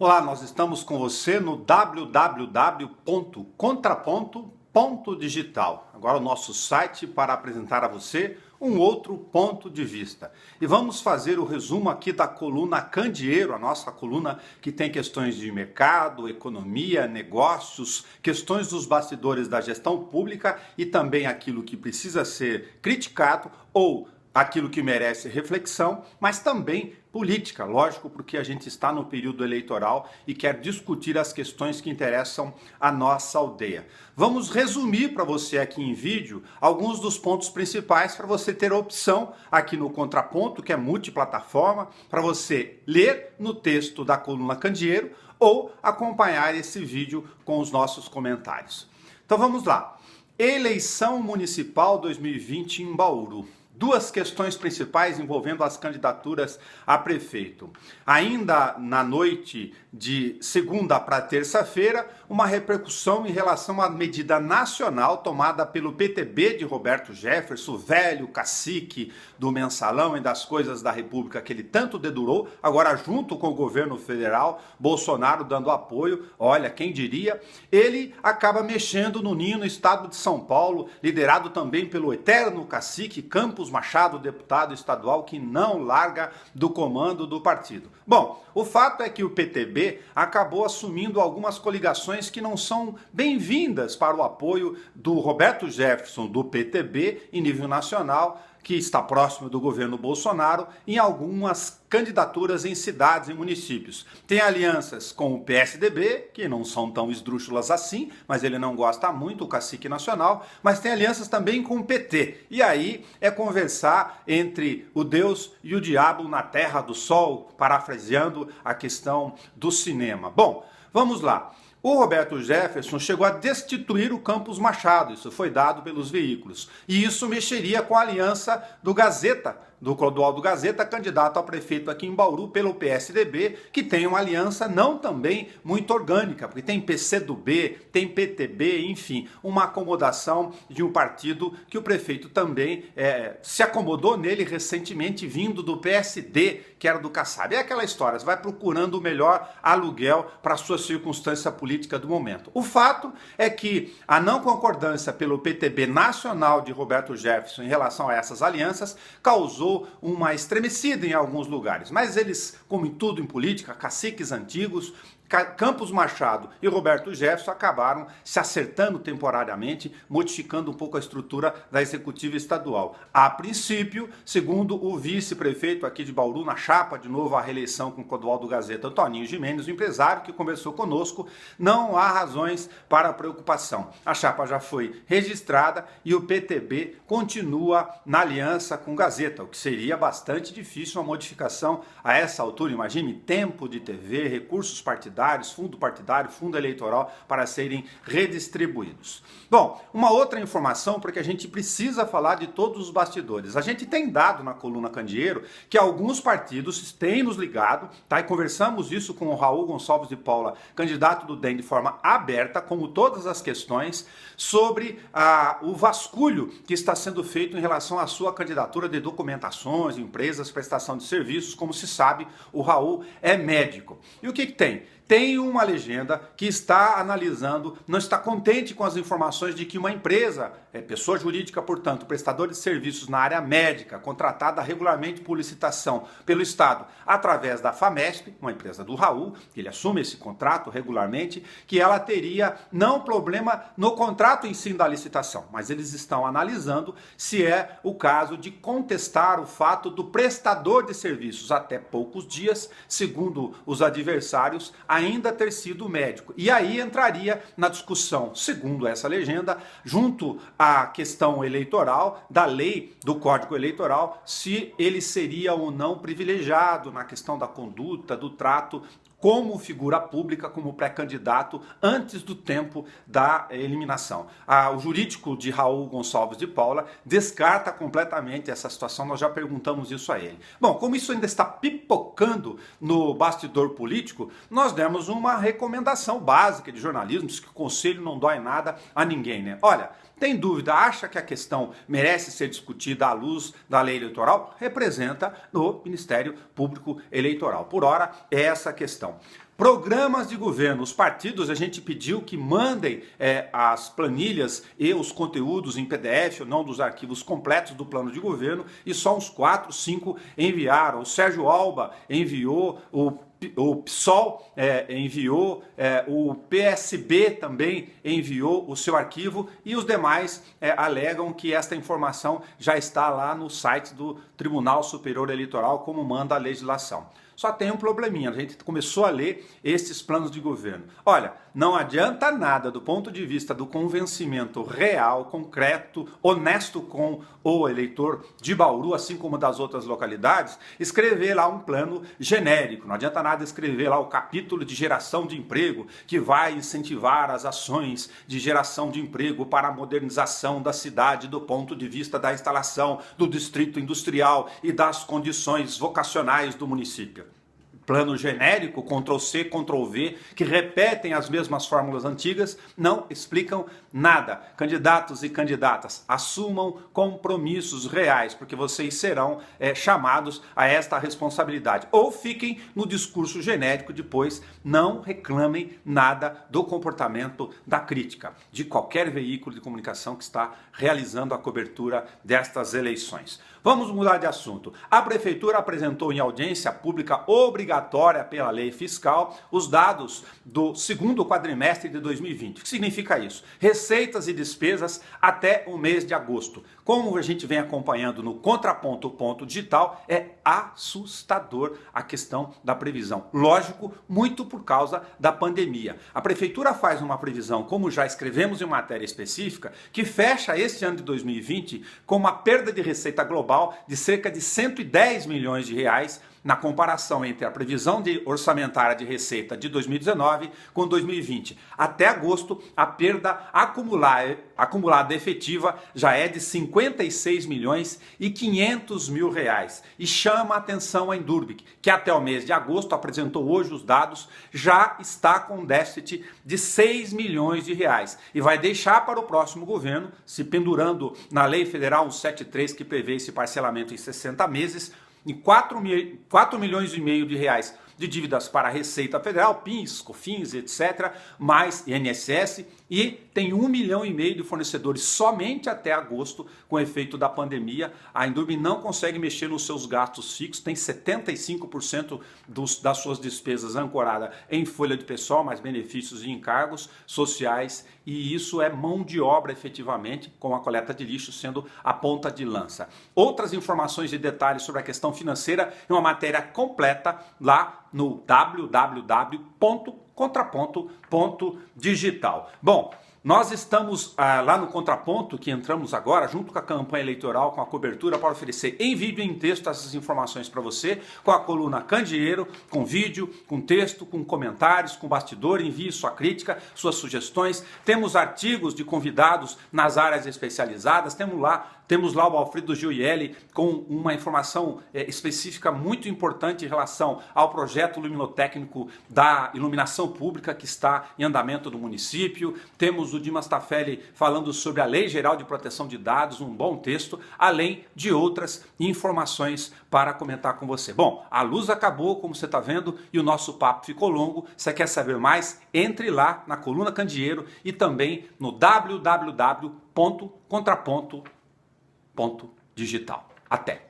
Olá, nós estamos com você no www.contraponto.digital. Agora o nosso site para apresentar a você um outro ponto de vista. E vamos fazer o resumo aqui da coluna Candeeiro, a nossa coluna que tem questões de mercado, economia, negócios, questões dos bastidores da gestão pública e também aquilo que precisa ser criticado ou aquilo que merece reflexão, mas também política, lógico, porque a gente está no período eleitoral e quer discutir as questões que interessam a nossa aldeia. Vamos resumir para você aqui em vídeo alguns dos pontos principais para você ter a opção aqui no Contraponto, que é multiplataforma, para você ler no texto da coluna Candeeiro ou acompanhar esse vídeo com os nossos comentários. Então vamos lá. Eleição Municipal 2020 em Bauru. Duas questões principais envolvendo as candidaturas a prefeito. Ainda na noite de segunda para terça-feira, uma repercussão em relação à medida nacional tomada pelo PTB de Roberto Jefferson, o velho cacique do mensalão e das coisas da República que ele tanto dedurou, agora junto com o governo federal, Bolsonaro dando apoio, olha, quem diria, ele acaba mexendo no ninho no estado de São Paulo, liderado também pelo eterno cacique Campos Machado, deputado estadual que não larga do comando do partido. Bom, o fato é que o PTB acabou assumindo algumas coligações que não são bem-vindas para o apoio do Roberto Jefferson do PTB em nível nacional, que está próximo do governo Bolsonaro, em algumas candidaturas em cidades e municípios. Tem alianças com o PSDB, que não são tão esdrúxulas assim, mas ele não gosta muito, o cacique nacional, mas tem alianças também com o PT. E aí é conversar entre o Deus e o diabo na terra do sol, parafraseando a questão do cinema. Bom, vamos lá. O Roberto Jefferson chegou a destituir o Campos Machado, isso foi dado pelos veículos. E isso mexeria com a aliança do Gazeta, do Clodoaldo Gazeta, candidato a prefeito aqui em Bauru pelo PSDB, que tem uma aliança não também muito orgânica, porque tem PCdoB, tem PTB, enfim, uma acomodação de um partido que o prefeito também se acomodou nele recentemente, vindo do PSD, que era do Kassab. É aquela história, você vai procurando o melhor aluguel para a sua circunstância política do momento. O fato é que a não concordância pelo PTB nacional de Roberto Jefferson em relação a essas alianças causou uma estremecida em alguns lugares, mas eles, como em tudo em política, caciques antigos, Campos Machado e Roberto Jefferson acabaram se acertando temporariamente, modificando um pouco a estrutura da executiva estadual. A princípio, segundo o vice-prefeito aqui de Bauru, na chapa de novo a reeleição com o Clodoaldo Gazeta, Toninho Gimenez, o empresário que conversou conosco, não há razões para preocupação. A chapa já foi registrada e o PTB continua na aliança com Gazeta, o que seria bastante difícil uma modificação a essa altura. Imagine tempo de TV, recursos partidários, fundo partidário, fundo eleitoral para serem redistribuídos. Bom, uma outra informação, porque a gente precisa falar de todos os bastidores. A gente tem dado na coluna Candeeiro que alguns partidos têm nos ligado, tá? E conversamos isso com o Raul Gonçalves de Paula, candidato do DEM, de forma aberta, como todas as questões, sobre o vasculho que está sendo feito em relação à sua candidatura de documentações, empresas, prestação de serviços. Como se sabe, o Raul é médico. E o que tem? Tem uma legenda que está analisando, não está contente com as informações de que uma empresa, pessoa jurídica, portanto, prestador de serviços na área médica, contratada regularmente por licitação pelo Estado, através da FAMESP, uma empresa do Raul, que ele assume esse contrato regularmente, que ela teria não problema no contrato em si da licitação, mas eles estão analisando se é o caso de contestar o fato do prestador de serviços, até poucos dias, segundo os adversários, ainda ter sido médico. E aí entraria na discussão, segundo essa legenda, junto à questão eleitoral, da lei do Código Eleitoral, se ele seria ou não privilegiado na questão da conduta, do trato, como figura pública, como pré-candidato, antes do tempo da eliminação. O jurídico de Raul Gonçalves de Paula descarta completamente essa situação, nós já perguntamos isso a ele. Bom, como isso ainda está pipocando no bastidor político, nós demos uma recomendação básica de jornalismo, diz que o conselho não dói nada a ninguém, né? Olha, tem dúvida, acha que a questão merece ser discutida à luz da lei eleitoral? Representa no Ministério Público Eleitoral. Por hora, é essa a questão. Programas de governo. Os partidos, a gente pediu que mandem as planilhas e os conteúdos em PDF, ou não dos arquivos completos do plano de governo, e só uns 4, 5 enviaram. O Sérgio Alba enviou, o PSOL enviou, o PSB também enviou o seu arquivo, e os demais alegam que esta informação já está lá no site do Tribunal Superior Eleitoral, como manda a legislação. Só tem um probleminha, a gente começou a ler esses planos de governo. Olha, não adianta nada do ponto de vista do convencimento real, concreto, honesto com o eleitor de Bauru, assim como das outras localidades, escrever lá um plano genérico. Não adianta nada escrever lá o capítulo de geração de emprego, que vai incentivar as ações de geração de emprego para a modernização da cidade do ponto de vista da instalação do distrito industrial e das condições vocacionais do município. Plano genérico, Ctrl+C, Ctrl+V, que repetem as mesmas fórmulas antigas, não explicam nada. Candidatos e candidatas, assumam compromissos reais, porque vocês serão chamados a esta responsabilidade. Ou fiquem no discurso genérico, depois não reclamem nada do comportamento da crítica, de qualquer veículo de comunicação que está realizando a cobertura destas eleições. Vamos mudar de assunto. A Prefeitura apresentou em audiência pública obrigatória pela lei fiscal os dados do segundo quadrimestre de 2020. O que significa isso? Receitas e despesas até o mês de agosto. Como a gente vem acompanhando no Contraponto Digital, é assustador a questão da previsão. Lógico, muito por causa da pandemia. A Prefeitura faz uma previsão, como já escrevemos em matéria específica, que fecha este ano de 2020 com uma perda de receita global de cerca de 110 milhões de reais, na comparação entre a previsão orçamentária de receita de 2019 com 2020. Até agosto, a perda acumulada efetiva já é de 56 milhões e 500 mil reais. E chama a atenção a Endurbic, que até o mês de agosto, apresentou hoje os dados, já está com um déficit de 6 milhões de reais. E vai deixar para o próximo governo, se pendurando na Lei Federal 173, que prevê esse parcelamento em 60 meses, e 4 milhões e meio de reais de dívidas para a Receita Federal, PIS, COFINS, etc., mais INSS, e tem 1,5 milhão de fornecedores somente até agosto, com efeito da pandemia. A Endurbic não consegue mexer nos seus gastos fixos, tem 75% das suas despesas ancorada em folha de pessoal, mais benefícios e encargos sociais, e isso é mão de obra efetivamente, com a coleta de lixo sendo a ponta de lança. Outras informações e detalhes sobre a questão financeira em uma matéria completa lá no www.contraponto.digital. Bom, nós estamos lá no Contraponto, que entramos agora, junto com a campanha eleitoral, com a cobertura, para oferecer em vídeo e em texto essas informações para você, com a coluna Candeeiro, com vídeo, com texto, com comentários, com bastidor. Envie sua crítica, suas sugestões. Temos artigos de convidados nas áreas especializadas. Temos lá o Alfredo Gioielli com uma informação específica muito importante em relação ao projeto luminotécnico da iluminação pública que está em andamento no município. Temos o Dimas Tafelli falando sobre a Lei Geral de Proteção de Dados, um bom texto, além de outras informações para comentar com você. Bom, a luz acabou, como você está vendo, e o nosso papo ficou longo. Você quer saber mais? Entre lá na coluna Candeeiro e também no www.contraponto.digital. Até!